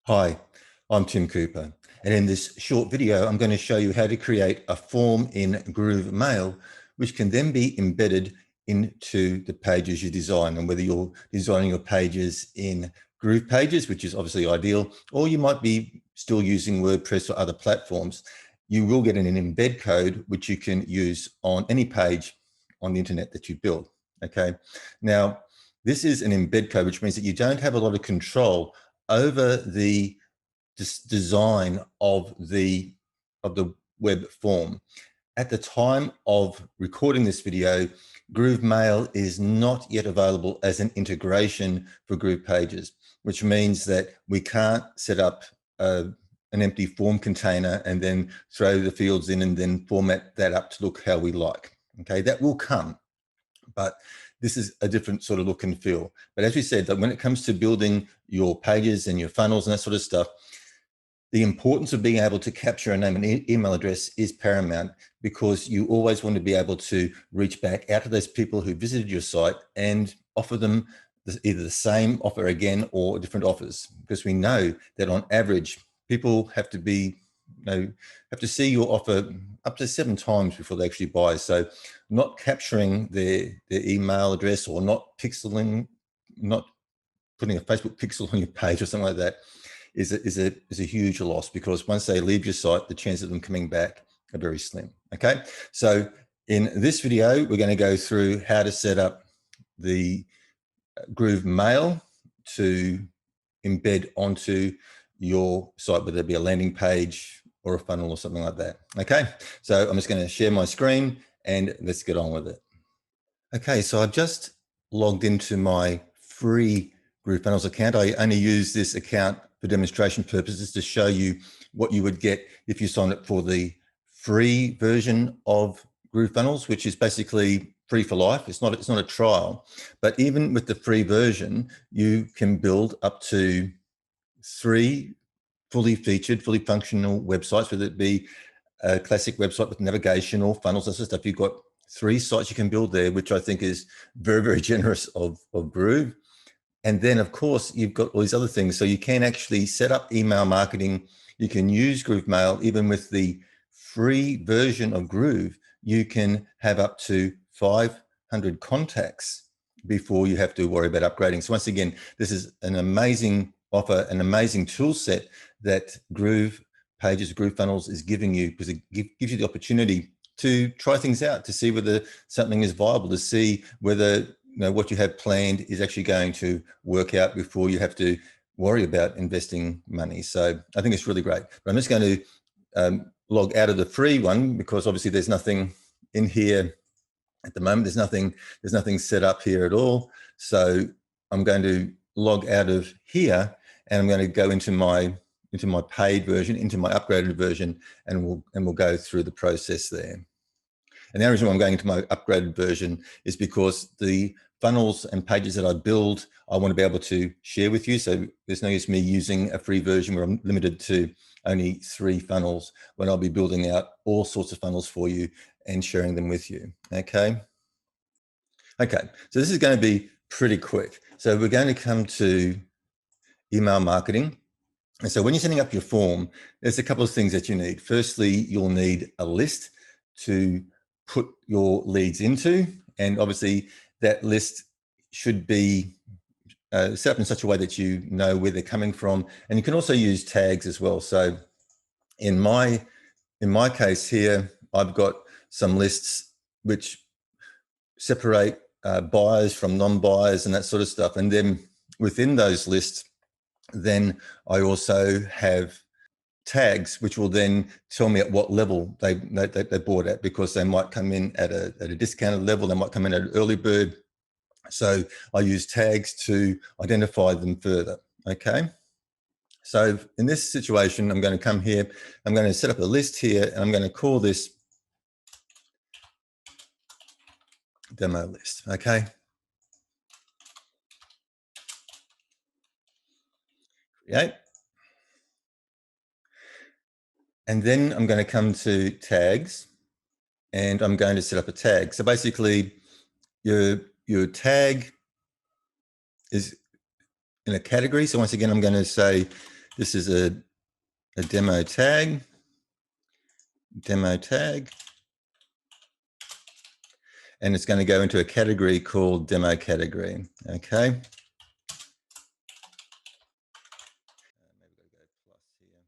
Hi, I'm Tim Cooper, and in this short video, I'm going to show you how to create a form in GrooveMail, which can then be embedded into the pages you design. And whether you're designing your pages in Groovepages, which is obviously ideal, or you might be still using WordPress or other platforms, you will get an embed code, which you can use on any page on the internet that you build. Okay. Now, this is an embed code, which means that you don't have a lot of control over the design of the web form. At the time of recording this video, GrooveMail is not yet available as an integration for Groovepages, which means that we can't set up an empty form container and then throw the fields in and then format that up to look how we like. Okay, that will come, but this is a different sort of look and feel. But as we said, that when it comes to building your pages and your funnels and that sort of stuff, the importance of being able to capture a name and email address is paramount, because you always want to be able to reach back out to those people who visited your site and offer them either the same offer again or different offers, because we know that on average, people have to be, have to see your offer up to 7 times before they actually buy. So not capturing their email address, or not pixeling, not putting a Facebook pixel on your page or something like that, is a huge loss, because once they leave your site, the chance of them coming back are very slim. Okay, so in this video, we're going to go through how to set up the GrooveMail to embed onto your site, whether it be a landing page or a funnel or something like that. Okay, so I'm just going to share my screen and let's get on with it. Okay, so I've just logged into my free GrooveFunnels account. I only use this account for demonstration purposes to show you what you would get if you sign up for the free version of GrooveFunnels, which is basically free for life. It's not a trial, but even with the free version, you can build up to 3 fully featured, fully functional websites, whether it be a classic website with navigation or funnels, that sort of stuff. You've got 3 sites you can build there, which I think is very, very generous of Groove. And then, of course, you've got all these other things. So you can actually set up email marketing. You can use GrooveMail. Even with the free version of Groove, you can have up to 500 contacts before you have to worry about upgrading. So once again, this is an amazing offer, an amazing tool set that Groovepages, GrooveFunnels is giving you, because it gives you the opportunity to try things out, to see whether something is viable, to see whether what you have planned is actually going to work out before you have to worry about investing money. So I think it's really great. But I'm just going to log out of the free one, because obviously there's nothing in here at the moment. There's nothing set up here at all. So I'm going to log out of here, and I'm going to go into my paid version, into my upgraded version, and we'll go through the process there. And the reason why I'm going into my upgraded version is because the funnels and pages that I build, I want to be able to share with you. So there's no use me using a free version where I'm limited to only 3 funnels, when I'll be building out all sorts of funnels for you and sharing them with you. Okay. Okay. So this is going to be pretty quick. So we're going to come to email marketing. And so when you're setting up your form, there's a couple of things that you need. Firstly, you'll need a list to put your leads into. And obviously that list should be set up in such a way that you know where they're coming from. And you can also use tags as well. So in my case here, I've got some lists which separate buyers from non-buyers and that sort of stuff. And then within those lists, then I also have tags, which will then tell me at what level they bought at, because they might come in at a discounted level, they might come in at an early bird. So I use tags to identify them further. Okay. So in this situation, I'm going to come here, I'm going to set up a list here, and I'm going to call this demo list. Okay. Create. And then I'm going to come to tags, and I'm going to set up a tag. So basically your tag is in a category. So once again, I'm going to say This is a demo tag, and it's going to go into a category called demo category. Okay. Maybe we'll go plus here.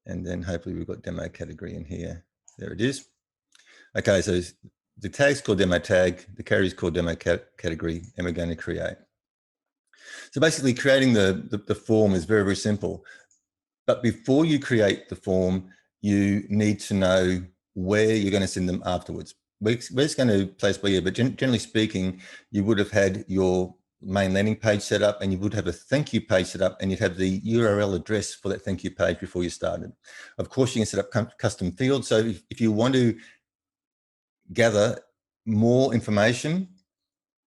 And then hopefully we've got demo category in here. There it is. Okay, so the tag's called demo tag, the category is called demo category, and we're going to create. So basically creating the form is very, very simple. But before you create the form, you need to know where you're going to send them afterwards. We're just going to place by here, but generally speaking, you would have had your main landing page set up, and you would have a thank you page set up, and you'd have the URL address for that thank you page before you started. Of course, you can set up custom fields. So if you want to gather more information,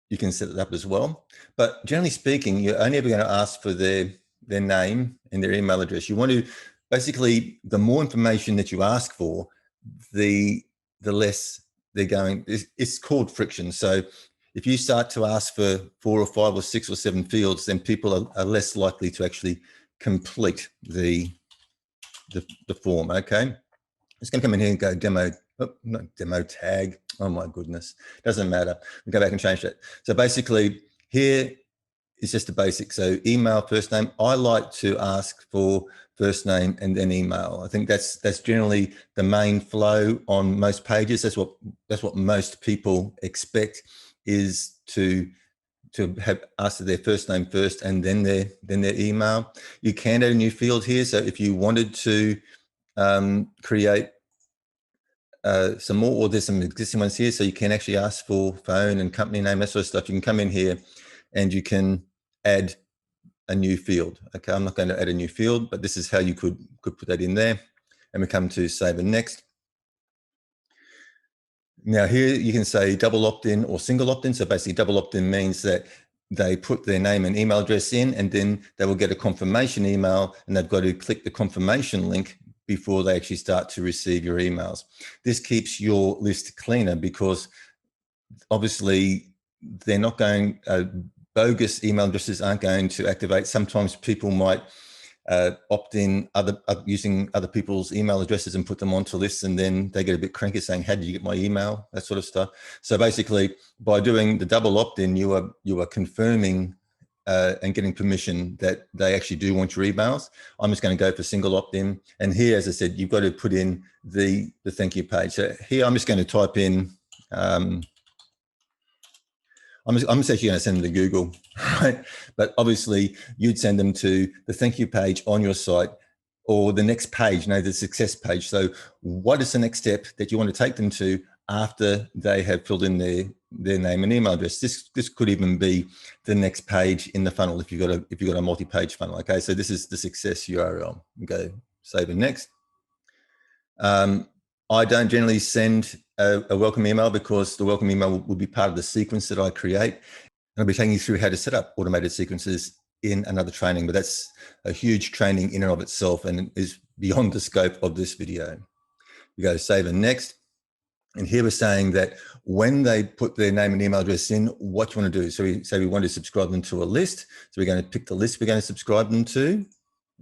you can set it up as well. But generally speaking, you're only ever going to ask for their name and their email address. You want to basically, the more information that you ask for, the less they're going. It's called friction. So if you start to ask for 4 or 5 or 6 or 7 fields, then people are less likely to actually complete the form. Okay, it's going to come in here and go demo. Oh, not demo tag. Oh my goodness, doesn't matter. We go back and change that. So basically here is just the basic. So email, first name. I like to ask for first name and then email. I think that's generally the main flow on most pages. That's what most people expect, is to have asked their first name first and then their email. You can add a new field here. So if you wanted to create some more, or there's some existing ones here, so you can actually ask for phone and company name, that sort of stuff. You can come in here and you can add a new field. Okay, I'm not going to add a new field, but this is how you could put that in there. And we come to save and next. Now here you can say double opt-in or single opt-in. So basically double opt-in means that they put their name and email address in, and then they will get a confirmation email, and they've got to click the confirmation link before they actually start to receive your emails. This keeps your list cleaner, because obviously they're not going, bogus email addresses aren't going to activate. Sometimes people might opt in using other people's email addresses and put them onto lists, and then they get a bit cranky saying, how did you get my email? That sort of stuff. So basically by doing the double opt-in, you are confirming and getting permission that they actually do want your emails. I'm just going to go for single opt-in. And here, as I said, you've got to put in the thank you page. So here I'm just going to type in, I'm just actually going to send them to Google, right? But obviously you'd send them to the thank you page on your site, or the next page, the success page. So what is the next step that you want to take them to after they have filled in their name and email address? This could even be the next page in the funnel if you've got a multi-page funnel. Okay, so this is the success URL. We go save and next. I don't generally send a welcome email, because the welcome email will be part of the sequence that I create. And I'll be taking you through how to set up automated sequences in another training, but that's a huge training in and of itself and is beyond the scope of this video. We go save and next. And here we're saying that when they put their name and email address in, what you want to do. So we say we want to subscribe them to a list. So we're going to pick the list we're going to subscribe them to,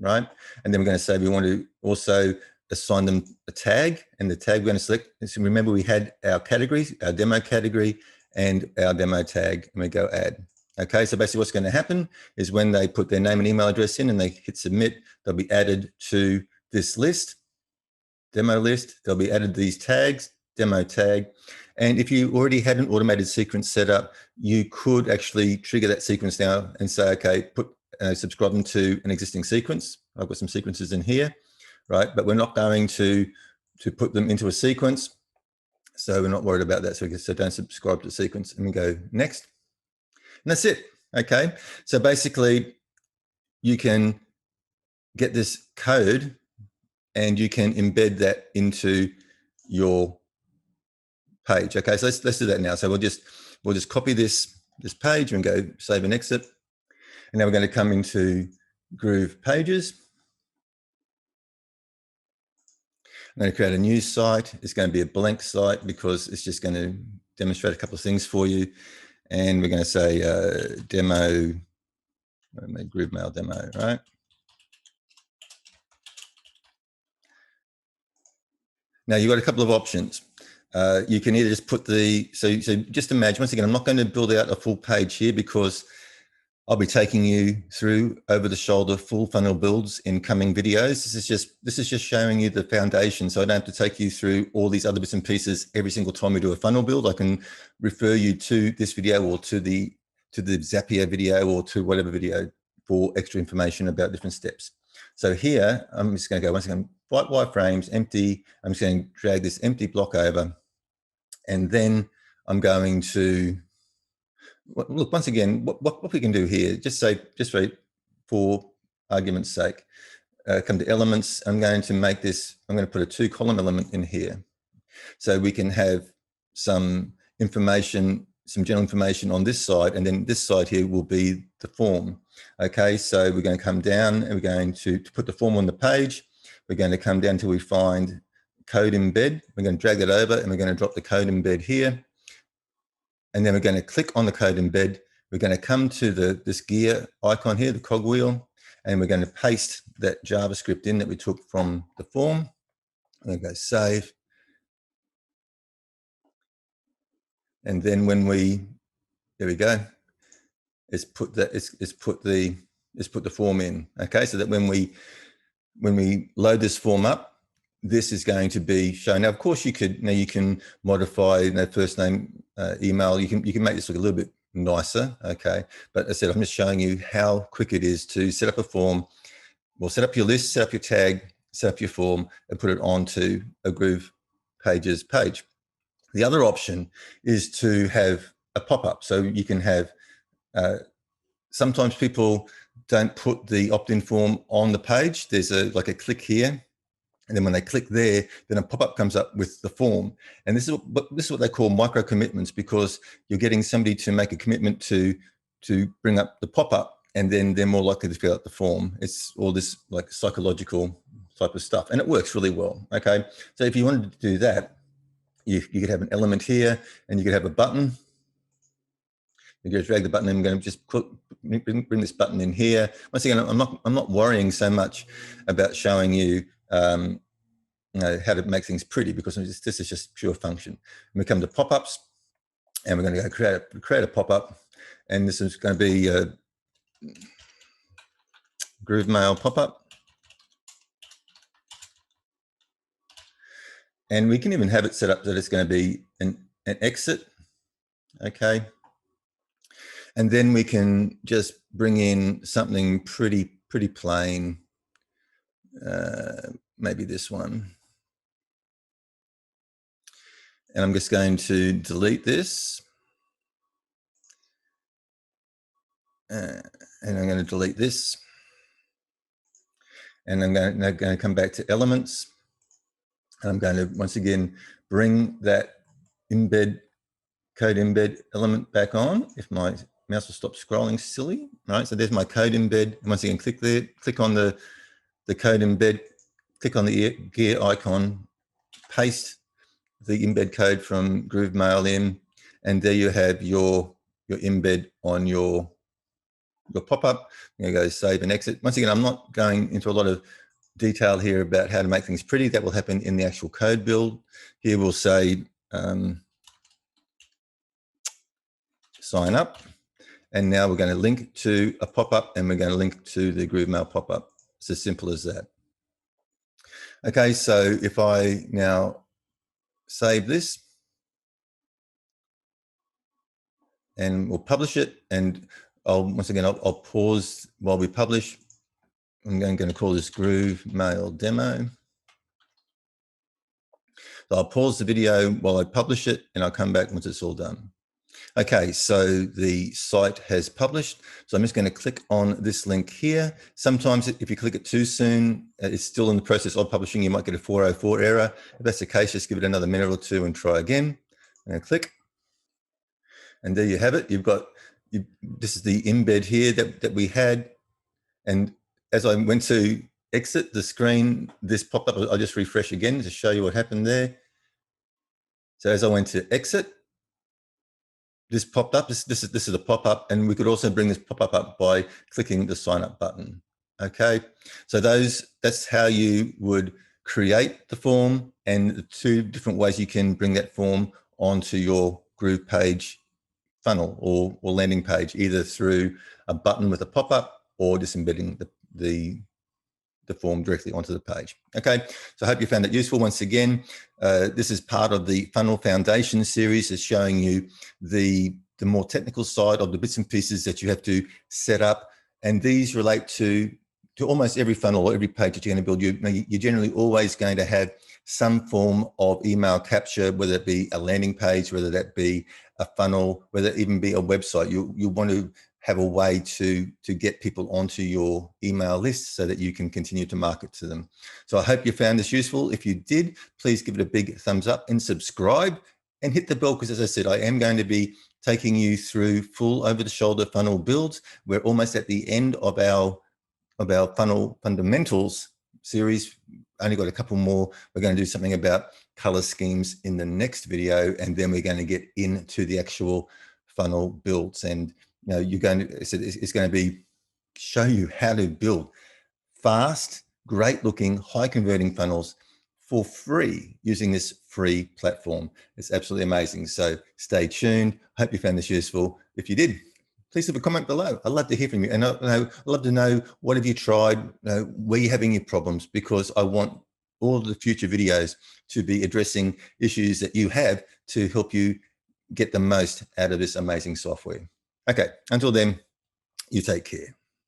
right? And then we're going to say we want to also assign them a tag, and the tag we're going to select. So remember, we had our categories, our demo category and our demo tag, and we go add. Okay, so basically what's going to happen is when they put their name and email address in and they hit submit, they'll be added to this list, demo list. They'll be added these tags, demo tag. And if you already had an automated sequence set up, you could actually trigger that sequence now and say, okay, subscribe them to an existing sequence. I've got some sequences in here, right? But we're not going to put them into a sequence. So we're not worried about that. So don't subscribe to the sequence, and we go next. And that's it. Okay. So basically you can get this code and you can embed that into your page. Okay. So let's do that now. So we'll just copy this page and go save and exit. And now we're going to come into Groovepages. I'm going to create a new site. It's going to be a blank site because it's just going to demonstrate a couple of things for you. And we're going to say demo I made GrooveMail demo, right? Now you've got a couple of options. You can either just put so just imagine, once again, I'm not going to build out a full page here because I'll be taking you through over the shoulder full funnel builds in coming videos. This is just showing you the foundation. So I don't have to take you through all these other bits and pieces every single time we do a funnel build. I can refer you to this video or to the Zapier video or to whatever video for extra information about different steps. So here, I'm just going to go once again, white wireframes, empty. I'm just going to drag this empty block over. And then I'm going to, look, once again, what we can do here, just for argument's sake, come to elements. I'm going to make this, I'm going to put a 2-column element in here. So we can have some information, some general information on this side, and then this side here will be the form. Okay, so we're going to come down and we're going to put the form on the page. We're going to come down till we find code embed. We're going to drag that over and we're going to drop the code embed here. And then we're going to click on the code embed. We're going to come to this gear icon here, the cogwheel, and we're going to paste that JavaScript in that we took from the form. I'm going to go save. And then when there we go. It's put the form in. Okay, so that when we load this form up, this is going to be shown. Now, of course, you can modify first name, email. You can make this look a little bit nicer. Okay, but as I said, I'm just showing you how quick it is to set up a form. Well, set up your list, set up your tag, set up your form, and put it onto a Groovepages page. The other option is to have a pop-up. So you can have, sometimes people don't put the opt-in form on the page. There's like a click here. And then when they click there, then a pop-up comes up with the form. And this is what they call micro commitments, because you're getting somebody to make a commitment to bring up the pop-up, and then they're more likely to fill out the form. It's all this like psychological type of stuff, and it works really well. Okay, so if you wanted to do that, you could have an element here, and you could have a button. You can drag the button in. I'm going to just bring this button in here. Once again, I'm not worrying so much about showing you, how to make things pretty, because this is just pure function. And we come to pop-ups, and we're going to go create a pop-up, and this is going to be a GrooveMail pop-up. And we can even have it set up that it's going to be an exit. Okay. And then we can just bring in something pretty plain. Maybe this one. And I'm just going to delete this. And I'm going to delete this. And I'm going to come back to elements. And I'm going to, once again, bring that code embed element back on. If my mouse will stop scrolling silly. Right, so there's my code embed. And once again, click there, click on the code embed, click on the gear icon, paste the embed code from GrooveMail in, and there you have your embed on your pop-up. I'm going to go save and exit. Once again, I'm not going into a lot of detail here about how to make things pretty. That will happen in the actual code build. Here we'll say sign up, and now we're going to link to a pop-up, and we're going to link to the GrooveMail pop-up. It's as simple as that. Okay, so if I now save this, and we'll publish it, and once again, I'll pause while we publish. I'm going to call this GrooveMail demo. So I'll pause the video while I publish it, and I'll come back once it's all done. Okay, so the site has published. So I'm just going to click on this link here. Sometimes if you click it too soon, it's still in the process of publishing. You might get a 404 error. If that's the case, just give it another minute or two and try again. I'm going to click. And there you have it. This is the embed here that we had. And as I went to exit the screen, this popped up. I'll just refresh again to show you what happened there. So as I went to exit, this popped up. This is a pop-up, and we could also bring this pop-up up by clicking the sign up button. Okay, so that's how you would create the form, and the two different ways you can bring that form onto your Groove page funnel or landing page, either through a button with a pop-up or just embedding the form directly onto the page. Okay, so I hope you found it useful. Once again, this is part of the Funnel Foundation series, is showing you the more technical side of the bits and pieces that you have to set up, and these relate to almost every funnel or every page that you're going to build. You're generally always going to have some form of email capture, whether it be a landing page, whether that be a funnel, whether it even be a website. You want to have a way to get people onto your email list so that you can continue to market to them. So I hope you found this useful. If you did, please give it a big thumbs up and subscribe and hit the bell, because as I said, I am going to be taking you through full over-the-shoulder funnel builds. We're almost at the end of our funnel fundamentals series. Only got a couple more. We're going to do something about color schemes in the next video, and then we're going to get into the actual funnel builds. And you're going to, it's going to be show you how to build fast, great looking, high converting funnels for free using this free platform. It's absolutely amazing. So stay tuned. Hope you found this useful. If you did, please leave a comment below. I'd love to hear from you. And I'd love to know, what have you tried? Where you're having your problems? Because I want all of the future videos to be addressing issues that you have to help you get the most out of this amazing software. Okay, until then, you take care.